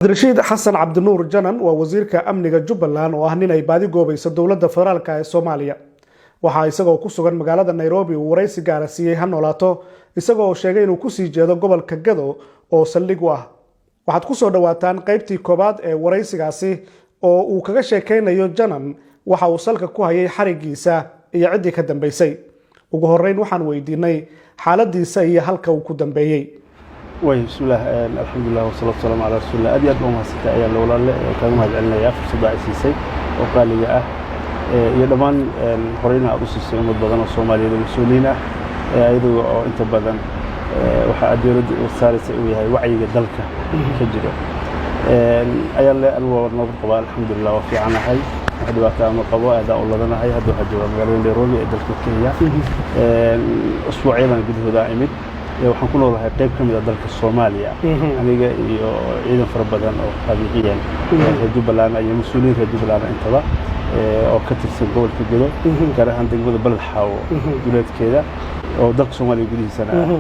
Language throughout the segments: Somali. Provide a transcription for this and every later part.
Abdirashiid Xasan Cabdinuur Janan waa wasiirka amniga Jubbaland oo ah nin ay baadi goobayso dowladda federaalka ee Soomaaliya. Waxa isagoo ku sugan magaalada Nairobi uu wareysi gaar siiyay ha noolaato isagoo sheegay inuu ku sii jeedo gobolka Gado oo saldhig u ah. Waxaad ku soo dhawaataan qaybtii koobaad ee wareysigaasi oo uu kaga sheekeynayo Janan waxa uu salka ku hayay xarigiisa iyo cidii ka dambeysay. Ugu horeyn waxaan weydiinay xaaladiisa iyo halka uu ku dambeeyay. بسم الله الحمد لله والصلاة والسلام على رسول الله أبيض ومحسنة أيام الأولى كانوا هذا يا فرصة عسيسي وقال لي يدمان حرينا أبوس السلام البدن الصومالي المسؤولين أيضا أنت بدن وحد يرد الثالث وهي وعي دلك كجرا أيام الأولى نبقى الحمد لله وفي عنا هاي واحد وقت نقبوا هذا أولى لنا هاي هذا حجوا مقالين لروبي دلك كيا أسبوعين قد دائمين waxaan ku noolahay qayb ka mid ah dalka Soomaaliya aniga iyo ciidan fara badan oo qabiiliyeen ee Jubbaland iyo mas'uuliyiin reer Jubbaland intaba oo ka tirsan gobolka Gado gaar ahaan degmada Balxaawo duleedkeeda oo dalka Soomaaliya gudihiisa ah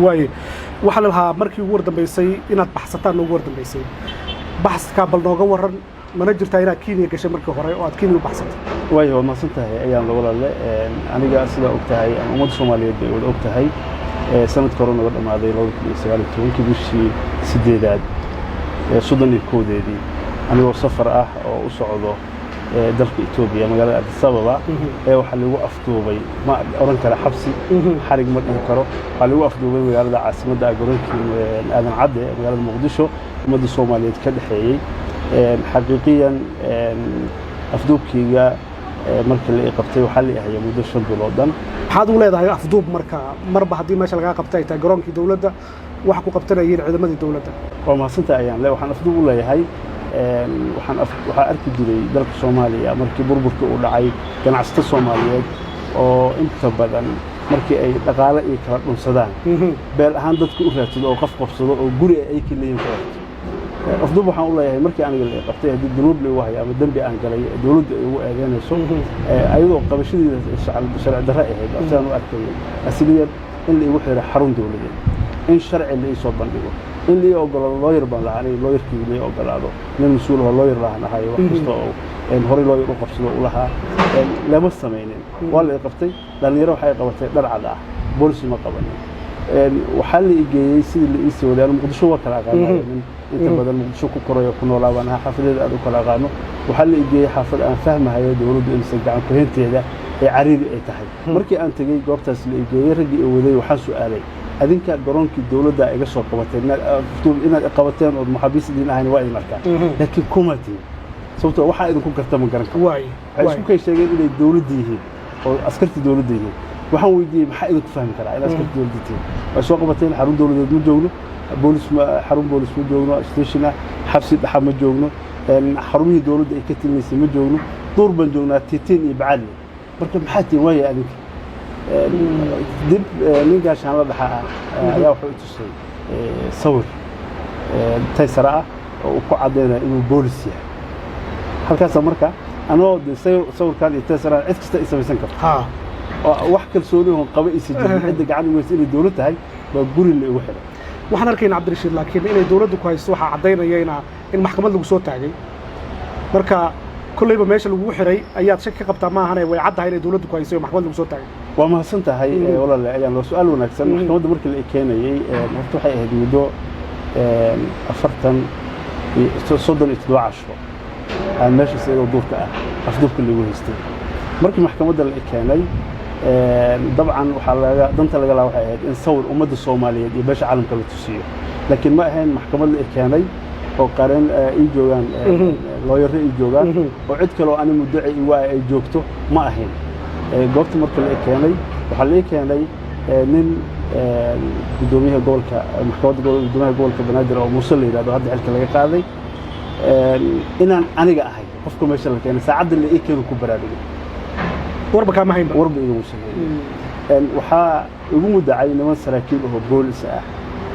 waxa la lahaa markii ugu dambeysay inaad baxsataan ugu dambeysay baxska bal nooga waran mana jirtaa inaad Kenya gashay markii hore oo aad Kenya u baxsatay waa ma santahay ayaan la walaalahay aniga sida ogtahay ummadda Soomaaliyeed ay wada ogtahay سنة كورونا قد ما هذا يلوك سجالة تونكي بشي سديدات سوداني كودي دي أنا وسافر وصعده دلك إثيوبيا مقالة أديس أبابا وحلي وقف دوبي ما أورنك على حبسي حرق مرة كرو حلي وقف دوبي مقالة عاصمة أورنك أنا عدى مقالة مقدشو مدة الصومالية كده حقيقي حقيقيا أفدوكي marka la qabtay waxa la yahay muddo 5 bilood waxaad u leedahay afduub marba hadii meesha laga qabtay ta garoonkii dawladda wax ku qabtanayeen ciidamadii dawladda oo ma santa ayaan le waxaan afduub u leeyahay waxa arki jiray dalka Soomaaliya markii burburka uu dhacay ganacsato Soomaaliyeed oo inta badan markii ay dhaqaale iyo kala dhunsadaan beel ahaan dadku u raadsado oo qof qabsado oo guri ay ka leeyihiin أفضل بحنا الله يعني مركي أنا اللي قبتها دي الذنوب اللي وهي أما الذنب عن قلي دولد وأذان الصوم أيضا قبل شديد شرع درائه أفتان وأكل أسيليا اللي يوحي حرون دولدين إن الشرع اللي يصوب بنده اللي يقول الله يربى عليه الله يركي اللي يقول هذا من مسؤول الله يربى عن هاي وقصته إن هوري الله يروح قبسه ولها لا مستمعين ولا قبتي لأن يروح هاي قبتي درع له بولس ما قبلني وحل يجي يصير اللي يسوي لأنه مقدسه وكلا قانون inta badan muqdisho ku korayo ku noolaabana xaafadada aad u kala qaano waxa la igay xaafad aan fahmahay dawladdu in si gacan ku hinteeda ay cariiri ay tahay markii aan tagay goobtaas la igay ragii oo waday waxaan su'aalay adinka garoonkii dawladda iga soo qabatay inaad qabateen oo muxaabisiin ahayn waa idin arkaa laakiin kumatii sababtoo waxa idin ku karta ma garan karo ay isku kay sheegeen inay dawladda yihiin oo askarti dawladda yihiin waxaan weydiiyay maxay idin ku fahmi karaa in askarti dawladda yihiin way soo qabateen xarun dawladeed ma joogno بوليس حرم بوليس مجوجنا ستيشنا حبس الحم مجوجنا حرمي دولة كتير مجوجنا دور بنجونا تيتين يبعدني بركب حاتي ويا يعني دب نيجي عشان هذا حق يا وحيد الشيء صور تيسرعة وقعدنا إنه بوليس يعني هالكاس أمريكا أنا صور كان يتسرع عدك استيسر سنكر وحكي السوريهم قبل يسجل عندك عنده مسؤولية دولته هاي بقول اللي وحده waxaan arkaynaa Abdirashiid laakiin inay dawladdu ku haysto waxa cadeynayna in maxkamad lagu soo taagay marka kullayba meesha lagu xiray ayaad shaki ka qabtaa ma ahanay way cadahay inay dawladdu ku haysto maxkamad lagu soo taagay waa ma santahay walaal ayaan loo su'aal wanaagsan maxkamadda markii la keenayay horta waxay ahayd muddo 37 aan meesha sidoo duurka afduubka lagu haystay markii maxkamadda la keenay طبعا وحلا دنت لقى له واحد إن صور أمد الصومالية يباش عالم كله تسيو لكن ما هن محكمة الإكاني أو قارن إيجوان لوير إيجوان وعد كلو أنا مدعي وإيجوكتو ما هن قفت مركز الإكاني وحلا إكاني من قدوميها جولك محكمة قدوميها جولك بنادر أو مصلي هذا هذا حلك اللي قاضي إن أنا جاهي قفكم إيش اللي كان ساعد اللي إيكانوا كبرادي وربك ما هين ورب يوصل وحا يقوم دعي نمان سراكيب هو بوليس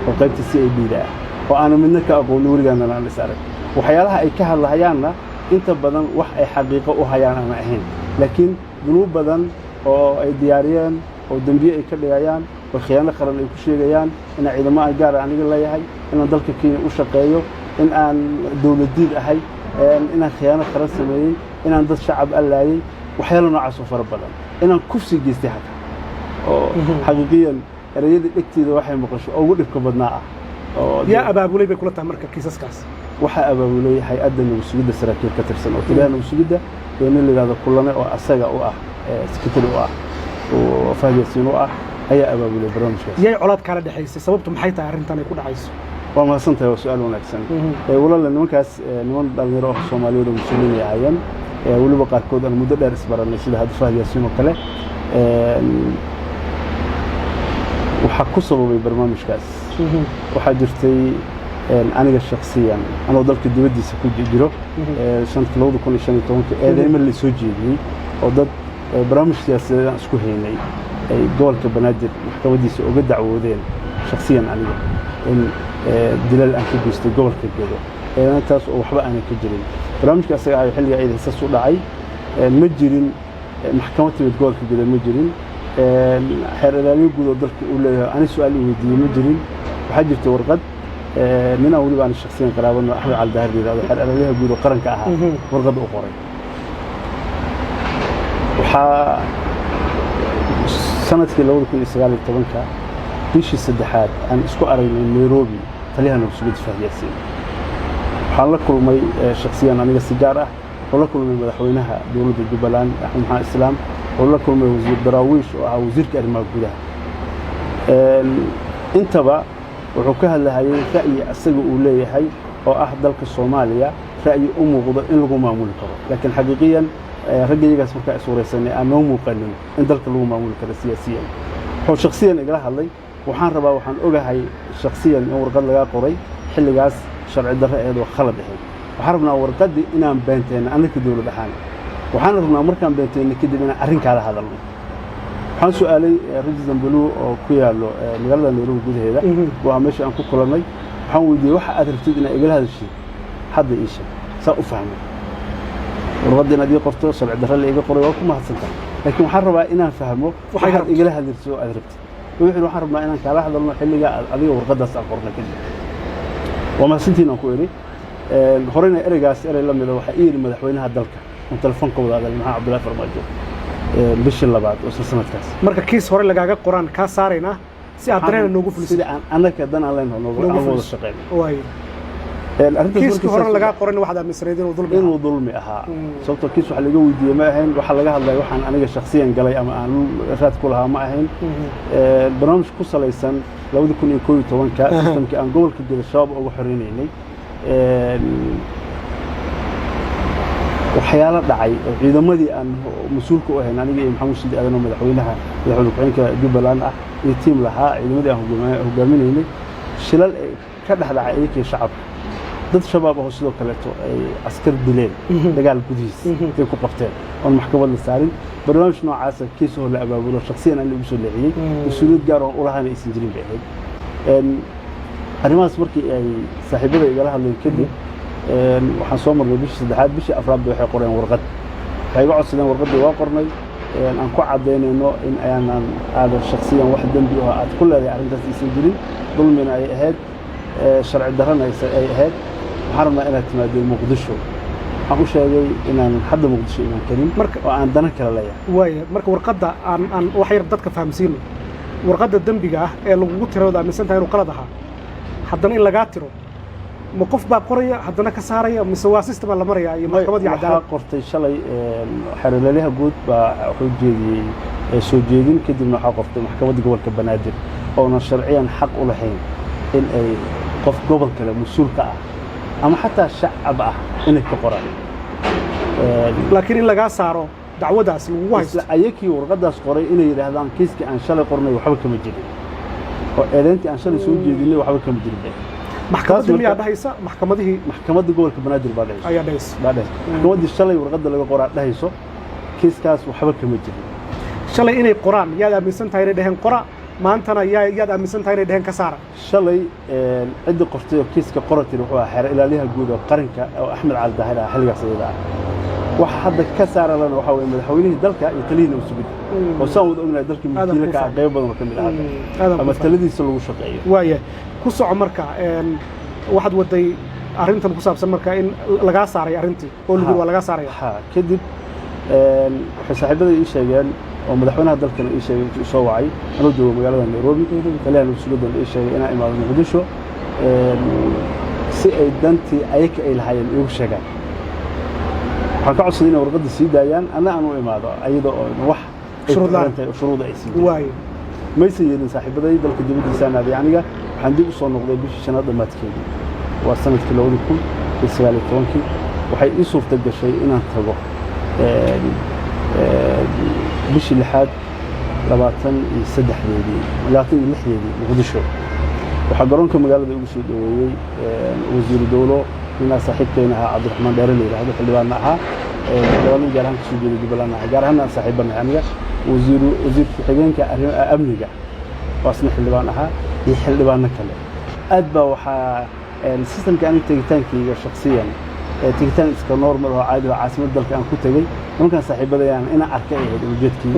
وقيبت السي اي بي ده وانا منك اقول ورغانا انا لسارك وحيالها اي كهلهيانا انت بدن wax ay xaqiiqo u hayaan ama ahayn laakiin dunuub badan oo ay diyaariyeen oo dambiye ay ka dhigayaan oo khiyaano qaran ay ku sheegayaan in ciidamada gaar aniga leeyahay in dalka Kenya u shaqeeyo in aan dowladiid ahay inaan khiyaano qaran sameeyey inaan dad shacab allaayay waxyaalo noocaas oo fara badan inaan kufsi geystay xataa oo xaqiiqiyan erayada dhegteeda waxay maqasho ugu dhibka badnaa ah oo yaa abaabulay bay kula tahay marka kiisaskaas waxa abaabulay hay'adda nabadgelyada saraakiil ka tirsan oo taliyaha nabadgelyada iyo nin la yiraahdo kulane oo asaga u ah secretary u ah oo faahfaahsin u ah ayaa abaabulay barnaamijkaas yay colaad kala dhaxaysay sababtu maxay tahay arrintan ay ku dhacayso waa mahadsantahay waa su'aal wanaagsan walaal nimankaas niman dhalinyaro oo Soomaaliyeed oo muslimiin ay ayaan waliba qaarkood aan muddo dheer isbaranay sida hadda faahfaahsin oo kale waxa ku sababay barnaamijkaas waxa jirtay aniga shakhsiyan anoo dalka dibadiisa ku jiro sanadkii 2015 eedeymo la soo jeediyay oo dad barnaamij siyaasadeed isku haynay ay gobolka Banaadir maxkamadiisa uga dacwoodeen shakhsiyan aniga in dilal aan ka geystay gobolka Gedo taas oo waxba aan ka jirin barnaamijka asaga ay xilliga ay heesas u dhacay ma jirin maxkamadda gobolka Gedo ma jirin xeer ilaaliyo guud oo dalka uu leeyahay ani su'aal weydiiyay ma jirin waxa jirta warqad من أول بان الشخصين قرابنا أحمد على الدهر دي هذا حر عليها جود وقرن كأها ورقد أقري سنة في الأول كل إسرائيل التبنكة بيش السدحات عن إسكو أرين نيروبي تليها نفسه فهي ياسين حالا كل ما شخصيا أنا السجارة ولا كل ما مدحوينها دولة الجبلان أحمد محمد الإسلام ولا كل ما وزير دراويش أو وزير كريم موجودة أنت بقى وحكاها لهاي رأي أسجع أولي هاي أو أحد ذلك الصومالية رأي وضع إن لقوا معمول كذا لكن حقيقيا رجع يجلس مكان سوري سنة أنا مقنن إن ذلك لقوا معمول كذا سياسيا هو شخصيا إجراها لي وحن ربا وحن أوجه هاي شخصيا ورقد لقى قري حل جاس شرع الدفع هذا وخلد هاي وحربنا ورقد إنا بنتين أنا كدولة دحان وحربنا مركان بنتين كده من أرنك على هذا الله waxaan su'aalay rajul Zambulu oo ku yaalo magaalada Nairobi gudaheeda waa meesha aan ku kulanay waxaan weydiiyay waxa aad rabtid inaad igala hadashay hadda iisha saa u fahmay warqadina adii qorto sharci darro la iga qoray waa ku mahadsantahay laakiin waxaan rabaa inaan fahmo waxa igala hadalso aad rabtid wixii waxaan rabaa inaan kala hadalno xilliga adiga warqadaas aan qornay kadib waa mahadsantiin aan ku iri horena ereygaas erey la mid ah waxa ii madaxweynaha dalka oo telefoonka wada hadal maxaa Cabdullaahi Farmaajo بش اللبعض وسلسلة كاس. مركز كيس هوري لقى قرآن كاس صارينا سأدرينا نوقف فلوس. أنا كدنا على إنه نوقف فلوس الشقين. واي. كيس هوري لقى قرآن واحد من السريدين وظلمي. إنه ظلمي أها. صوت كيس وحلا جو ودي ما هين وحلا الله يوحنا أنا شخصيا قال أما أنا رات كلها ما هين. برامج قصة ليسن لو يكون يكون توان كاس كأن قول كده الشباب أو حريني. وحيالات دعي إذا ما دي أن مسؤول كوه يعني محمد سيد أذنهم مدحوينها مدحوين كجبلان يتيم لها إذا ما دي هو جامين هنا شلال كده هذا عيك الشعب ضد شباب هو سلوك كلته عسكر بليل دجال قديس تيكو قفتين والمحكمة السارين برنامج نوع عسل كيسه ولا أبوه ولا شخصيا اللي بيسول لعيه وسلوك جاره وراها أنا يسنجرين بعيد أنا ما أصبرك صاحبه يقولها اللي كده waxaan soo marnay bishii saddexaad bishii afraad waxay qoreen warqad waxay uga codsadeen warqadii waa qornay aan ku cadeynayno in aanan aadan shakhsiyan wax dambi ah aad ku leedahay arrintaas isan jirin dulmina ay ahayd sharci darrana ay ahayd waxaan rabnaa inaad timaado Muqdisho waxaan u sheegay inaan hadda Muqdisho iman karin oo aan dana kala leeyahay waaya marka warqadda aan wax yar dadka fahamsiino warqadda dambiga ah ee lagu tirado aaminsan tahay inuu qalad ahaa haddana in laga tiro موقف باب قرية حدنا كسارية مسوا سيستم الله مريا محكمة عدالة قرطي شلي حرر لها جود بحجي سوجيدين كده من حقفت محكمة جوال كبنادر أو شرعيا حق ولا حين إن أي قف جوال كلا مسؤول كأ أما حتى الشعب إنك كقرآن لكن إلا جاسارو دعوة داس الوايس لا أيكي ورقداس قري إنه يرهدان كيس كأن شلي قرني وحبك مجري وإذا أن شلي سوجيدين وحبك مجري محكمة دمية دهيسة محكمة جوال كبنادر بعدين أيه دهيس محكمة الشلي ورقد اللي قرأ دهيسه كيس كاس وحبك مجري شلي إني قرآن يا ده مسنت هاي دهن قرأ ما أنتنا يا ده مسنت هاي دهن كسارة شلي عند قرطي كيس كقرطي روحها حر إلى ليها جودة قرنك أو أحمد على الدهلا حلقة سيدة واحد كسارة لنا وحوي مدحوينه دلك يتلين وسبيد وساود أمنا دلك مدينك عقيبة وكمل هذا أما التلدي سلوا شقية وايه كوسو عمرك واحد ودي arrintan ku saabsan marka in laga saaray arrintii oo lagu waa laga saaray kadib waxay saaxiibada ii sheegeen oo madaxweynaha dalkana ii sheegay intuu soo wacay anuu joogo magaalada Nairobi taliyaan usuladana ii sheegay inaan imaado Muqdisho si ay dantii ayaka ay lahaayeen igu sheegaan waxaan ka codsaday inay warqadda sii daayaan ana aan u imaado ayadoo wax shuruud ay sii waayo maysan yeelin saaxiibaday dalka dibadiisa anaad aniga waxaan dib u soo noqday bishii shanaad dhamaadkeedii waa sanadkii 2019 waxay ii suurta gashay inaan tago bishii lixaad 23 Muqdisho waxaa garoonka magaalada ugu soo dhaweeyay wasiir dawlo inaa saaxiibkeena ahaa Cabdiraxmaan Dheere la yiraahdo xildhibaan ahaa xildhibaan gaar ahaan kasoo jeeday Jubbaland gaar ahaan saaxiibana aniga wasiir ku-xigeenka amniga waasna xildhibaan ahaa iyo xildhibaano kale aad baa waxaa systemka aan tegitaankayga shakhsiyan tegitaan iska normal oo caadi ah caasimada dalka aan ku tagay markaan saaxiibadayaan inaan arkay ujeedkii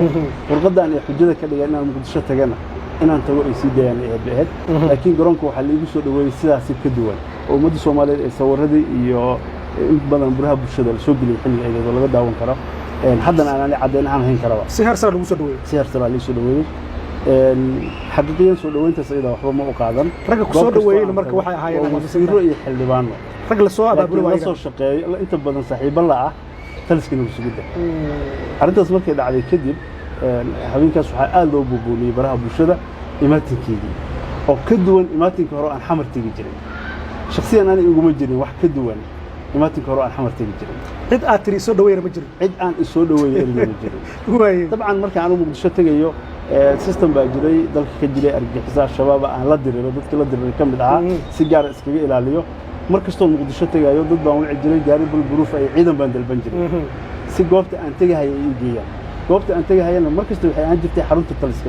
warqadan iyo xujada ka dhigay inaan Muqdisho tagana inaan tago ay sii daayaan eebaheed laakiin garoonka waxa la igu soo dhaweeyay sidaas ka duwan oo ummadda Soomaaliyeed ay sawaradii iyo in badan buraha bulshada la soo geliyay xilli ay laga daawan karo haddana aan cadeyn ahaan hayn karaba si heer sare lagu soo dhaweeyay la soo dhaweeyay xaqiiqiyan soo dhaweynta sayida waxba ma u qaadan ragga ku soo dhaweeyay marka waxay ahaayeen wasiiro iyo xildhibaano rag la soo abaabulay waa soo shaqeeyay inta badan saaxiibo la ah taliskana sugida arintaas markay dhacday kadib habeenkaas waxa aad loo buubuuliyay baraha bulshada imaatinkeedii oo ka duwan imaatinka hore aan xamar tagi jiray shakhsiyan aan iguma jirin wax ka duwan imaatinka hore aan xamar tagi jiray cid aad tiri soo dhaweeyay ma jirin cid aan soo dhaweeyay ma jirin dabcan marka aan Muqdisho tagayo system baa jiray dalka ka jiray argagixisada shabaab aan la diriro dadka la diray kamid ahaa si gaar iskaga ilaaliyo markastoo Muqdisho tagayo dad baan wixii jiray gaari bulburuuf ay ciidan baan dalban jiray si goobta aan tagay ay geeyaan goobta aan tagayna markastoo waxay aan jirtay xarunta taliska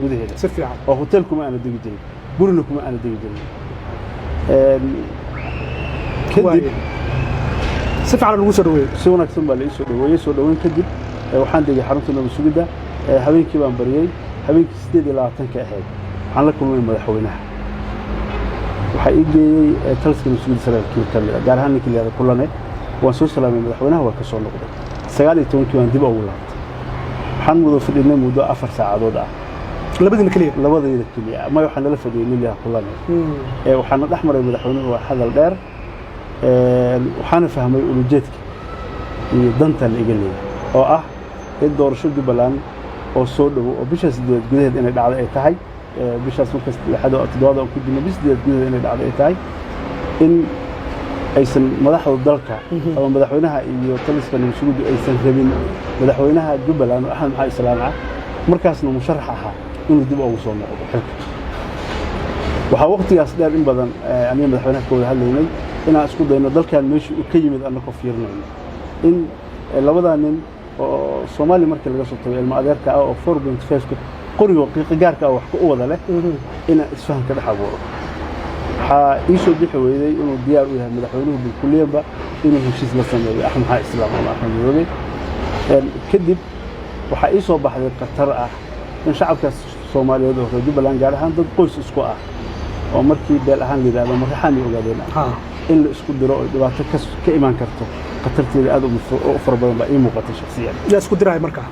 gudaheeda si fiican oo hotel kuma aan degi jirin gurina kuma aan degi jirin kadib si fiican lagu soo dhaweeyay si wanaagsan baa la ii soo dhaweeyay soo dhaweyn kadib waxaan degay xarunta nabad sugidda habeenkii baan bariyay habeenkii 28 ka ahayd waxaan la kulmay madaxweynaha waxa ii geeyay taliska nabad sugidda saraakiil kamid gaar ahaan ninkii leeyahay kulane waan soo salaamay madaxweynaha waa ka soo noqday 19 waan dib ugu laabtay waxaan muddo fadhinay muddo 4 saacadood ah labadina kaliya ma waxaan la fadhiyay nin leeyahay kulane waxaan dhaxmaray madaxweynuhu waa hadal dheer waxaan fahmay ujeedka iyo danta la iga leeyahay oo ah in doorasho Jubbaland oo soo dhaw oo bishaas gudaheed inay dhacdo ay tahay bishaas markaas lixada oo toddobaad oo ku dina bisdeed gudaheed inay dhacdo ay tahay in aysan madaxda dalka ama madaxweynaha iyo taliska nabadgelyadu aysan rabin madaxweynaha Jubbaland Axmed Maxamed Islaam markaasna musharax ahaa inuu dib ugu soo noqdo xilka waxa waqtigaas dheer in badan aniga madaxweynaha ka wada hadlaynay inaan isku dayno dalkan meesha uu ka yimid annagoo fiirnayno in labada nin oo Soomaali markii laga soo tagay ilmo adeerka ah oo 4.5 qoriga gaarka ah wax ku wada leh in isfahan ka dhex abuuro waxa ii soo bixi weeyday inuu diyaar u yahay madaxweynuhu bilkuliyaba inuu heshiis la sameeyo Axmed Maxamed Islaam ama Axmed Madoobe kadib waxa ii soo baxday qatar ah in shacabka Soomaaliyeed oo Jubbaland gaar ahaan dad qoys isku ah oo markii beel ahaan lidaado marxaan ay ogaadeen in la isku diro oo dhibaato ka iman karto qatarteeda aad u farabadan baa ii muuqatay shakhsiyan yaa isku diray marka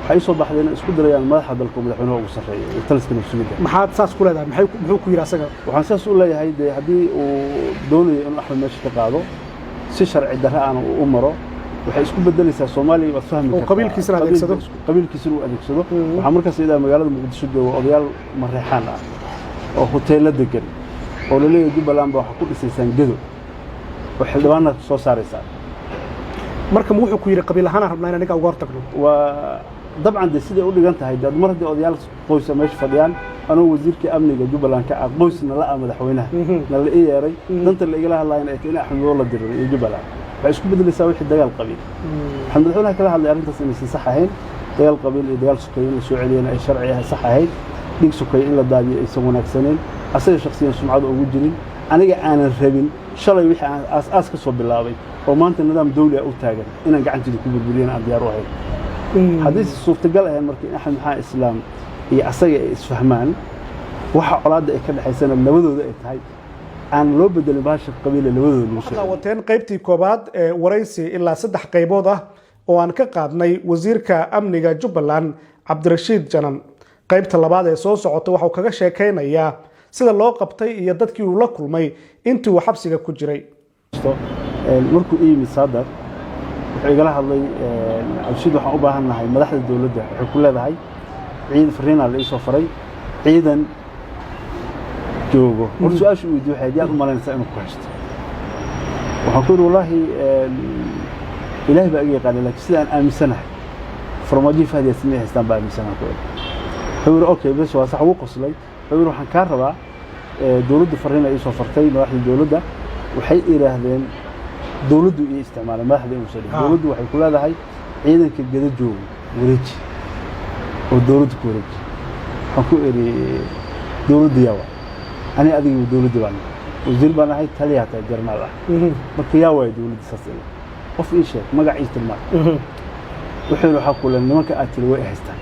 waxay soo baxdeen isku dirayaan madaxda dalka madaxweynaha ugu sareeyo ee taliska nabadgelyada maxaad saas ku leedahay muxuu ku yiri asaga waxaan saas u leeyahay hadii uu doonayo inuu Axmed meesha ka qaado si sharci darro aan u maro waxay isku bedelaysaa Soomaaliya waa fahmi kartaa qabiilkiisa adeegsado uu adeegsado waxa markaas iyada magaalada Muqdisho joogo odayaal mareexaan ah oo hoteelada degan oo la leeyahay Jubbaland baa waxa ku dhisaysan gedo oo xildhibaanada soo saaraysa marka wuxuu ku yiri qabiil ahaan rabnaa in aniga uga hortagno waa dabcan sidii u dhigan tahay dad mar hadii odayaal qoys meesha fadhiyaan anoo wasiirka amniga Jubbaland ka qoysna la madaxweynaha la yeeray danta la igala hadlayeen ay tahay Axmed la diray iyo Jubbaland waxay isku bedelaysaa wixii dagaal qabiil waxaan madaxweynaha kala hadlay arrintaas inaysan sax ahayn dagaal qabiil iyo dagaal sukayn la soo celiyeen ay sharci ah sax ahayd dhig sukay in la daadiyo aysan wanaagsaneyn asaga shakhsiyan sumcada ugu jirin aniga aanan rabin shalay wixii aan aas ka soo bilaabay oo maanta nidaam dawli ah u taagan inaan gacantiisa ku burburiyeen aan diyaar u ahay haddii suurtagal ahayn markii Axmed Maxamed Islaam iyo asaga ay isfahmaan waxa colaadda ay ka dhaxaysana labadooda ay tahay aan loo bedelin baasha qabiile labadooda lagu waxaa wateen qaybtii koobaad ee waraysi ilaa 3 qaybood ah oo aan ka qaadnay wasiirka amniga Jubbaland Cabdirashiid Janan qaybta labaad ee soo socota waxa uu kaga sheekeynayaa sida loo qabtay iyo dadkii uu la kulmay intii uu xabsiga ku jiray markuu yimid Saadar wuxuu igala hadlay Cabdirashiid waxaan u baahanahay madaxda dawladda waxay ku leedahay ciidan fariinaa la isoo faray ciidan joogo war su'aashu uu waxay diyaar u malaynaysaa inuu ku haysto waxaan ku wallaahi ilaahay baa iga yaqaan laakiin sidaan aaminsanahay farmaajo faadiya sinay haystaan baa aaminsanahay wuxuu okay bas waa sax uu qoslay wuxuu waxaan ka rabaa dawladdu fariina isoo fartay madaxda dawladda waxay iraahdeen dawladdu iyo isticmaalaan madaxda inuu soo dhigo dawladdu waxay ku leedahay ciidanka gada joogo wareeji oo dawladdu ku wareeji waxaan ku iri dawladdu yaa أنا أدري دولة دبان وزير بنا هاي تليها تجرنا له بكيا وايد دولة ساسية وفي شيء ما قاعد يستلم وحلو حقول إنه ما كأتي الوقت هستان